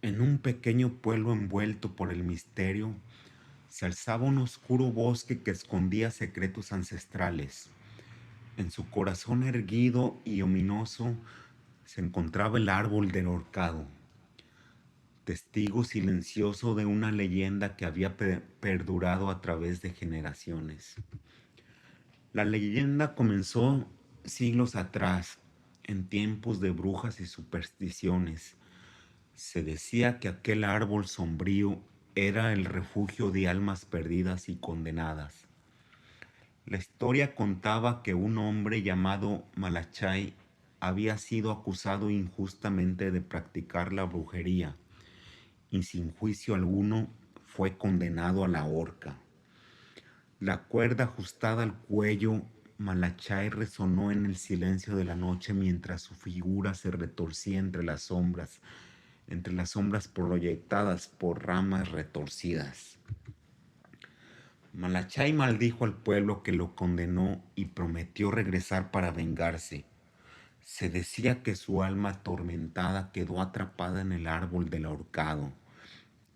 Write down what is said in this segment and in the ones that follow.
En un pequeño pueblo envuelto por el misterio, se alzaba un oscuro bosque que escondía secretos ancestrales. En su corazón erguido y ominoso se encontraba el árbol del horcado, testigo silencioso de una leyenda que había perdurado a través de generaciones. La leyenda comenzó siglos atrás, en tiempos de brujas y supersticiones. Se decía que aquel árbol sombrío era el refugio de almas perdidas y condenadas. La historia contaba que un hombre llamado Malachai había sido acusado injustamente de practicar la brujería y sin juicio alguno fue condenado a la horca. La cuerda ajustada al cuello, Malachai resonó en el silencio de la noche mientras su figura se retorcía entre las sombras proyectadas por ramas retorcidas. Malachai maldijo al pueblo que lo condenó y prometió regresar para vengarse. Se decía que su alma atormentada quedó atrapada en el árbol del ahorcado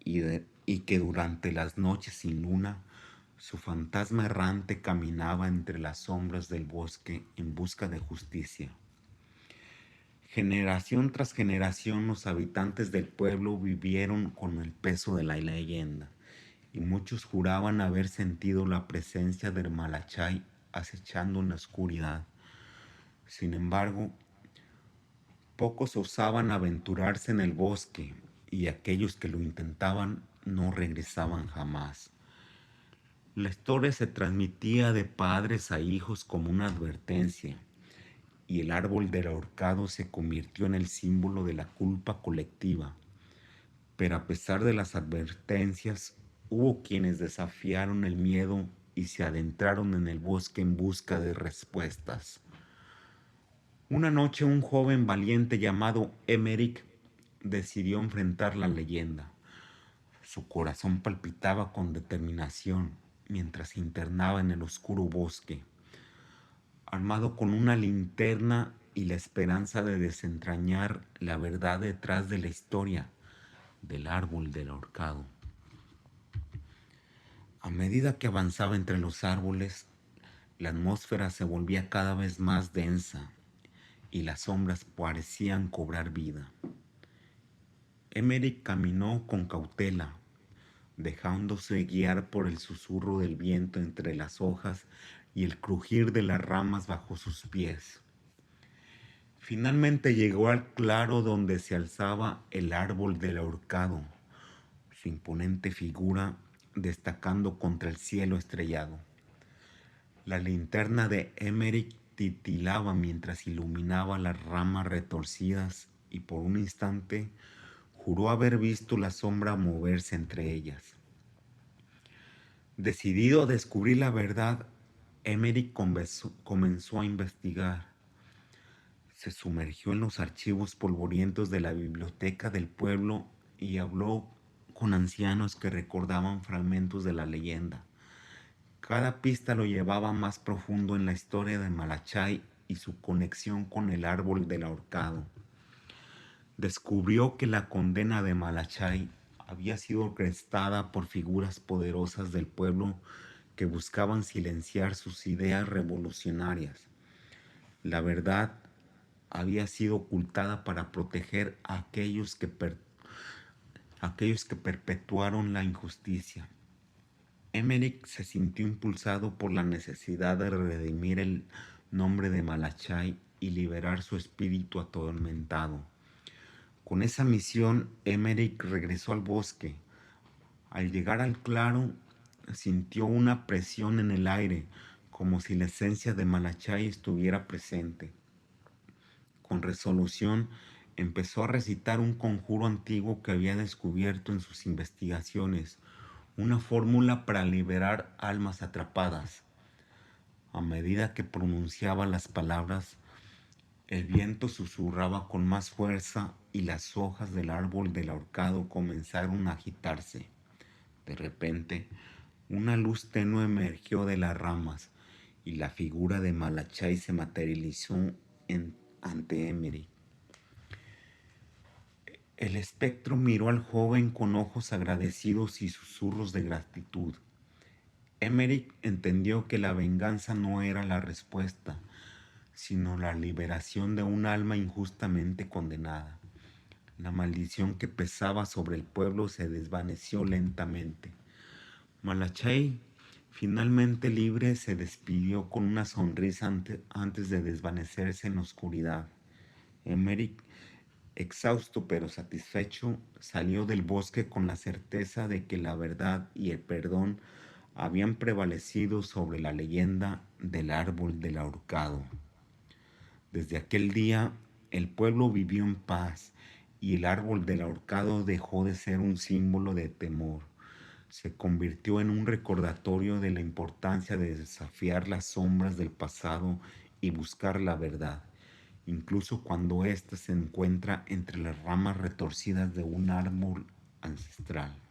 y que durante las noches sin luna su fantasma errante caminaba entre las sombras del bosque en busca de justicia. Generación tras generación los habitantes del pueblo vivieron con el peso de la leyenda y muchos juraban haber sentido la presencia del Malachai acechando en la oscuridad. Sin embargo, pocos osaban aventurarse en el bosque y aquellos que lo intentaban no regresaban jamás. La historia se transmitía de padres a hijos como una advertencia, y el árbol del ahorcado se convirtió en el símbolo de la culpa colectiva. Pero a pesar de las advertencias, hubo quienes desafiaron el miedo y se adentraron en el bosque en busca de respuestas. Una noche un joven valiente llamado Emerick decidió enfrentar la leyenda. Su corazón palpitaba con determinación mientras se internaba en el oscuro bosque. Armado con una linterna y la esperanza de desentrañar la verdad detrás de la historia del árbol del ahorcado. A medida que avanzaba entre los árboles, la atmósfera se volvía cada vez más densa y las sombras parecían cobrar vida. Emerick caminó con cautela, dejándose guiar por el susurro del viento entre las hojas y el crujir de las ramas bajo sus pies. Finalmente llegó al claro donde se alzaba el árbol del ahorcado, su imponente figura destacando contra el cielo estrellado. La linterna de Emerick titilaba mientras iluminaba las ramas retorcidas y por un instante juró haber visto la sombra moverse entre ellas. Decidido a descubrir la verdad, Emerick comenzó a investigar. Se sumergió en los archivos polvorientos de la biblioteca del pueblo y habló con ancianos que recordaban fragmentos de la leyenda. Cada pista lo llevaba más profundo en la historia de Malachai y su conexión con el árbol del ahorcado. Descubrió que la condena de Malachai había sido orquestada por figuras poderosas del pueblo que buscaban silenciar sus ideas revolucionarias. La verdad había sido ocultada para proteger a aquellos que perpetuaron la injusticia. Emerick se sintió impulsado por la necesidad de redimir el nombre de Malachai y liberar su espíritu atormentado. Con esa misión, Emerick regresó al bosque. Al llegar al claro, sintió una presión en el aire, como si la esencia de Malachai estuviera presente. Con resolución, empezó a recitar un conjuro antiguo que había descubierto en sus investigaciones, una fórmula para liberar almas atrapadas. A medida que pronunciaba las palabras, el viento susurraba con más fuerza y las hojas del árbol del ahorcado comenzaron a agitarse. De repente, una luz tenue emergió de las ramas y la figura de Malachai se materializó ante Emery. El espectro miró al joven con ojos agradecidos y susurros de gratitud. Emmerich entendió que la venganza no era la respuesta, sino la liberación de un alma injustamente condenada. La maldición que pesaba sobre el pueblo se desvaneció lentamente. Malachai, finalmente libre, se despidió con una sonrisa antes de desvanecerse en la oscuridad. Emmerich, exhausto pero satisfecho, salió del bosque con la certeza de que la verdad y el perdón habían prevalecido sobre la leyenda del árbol del ahorcado. Desde aquel día, el pueblo vivió en paz y el árbol del ahorcado dejó de ser un símbolo de temor. Se convirtió en un recordatorio de la importancia de desafiar las sombras del pasado y buscar la verdad, incluso cuando ésta se encuentra entre las ramas retorcidas de un árbol ancestral.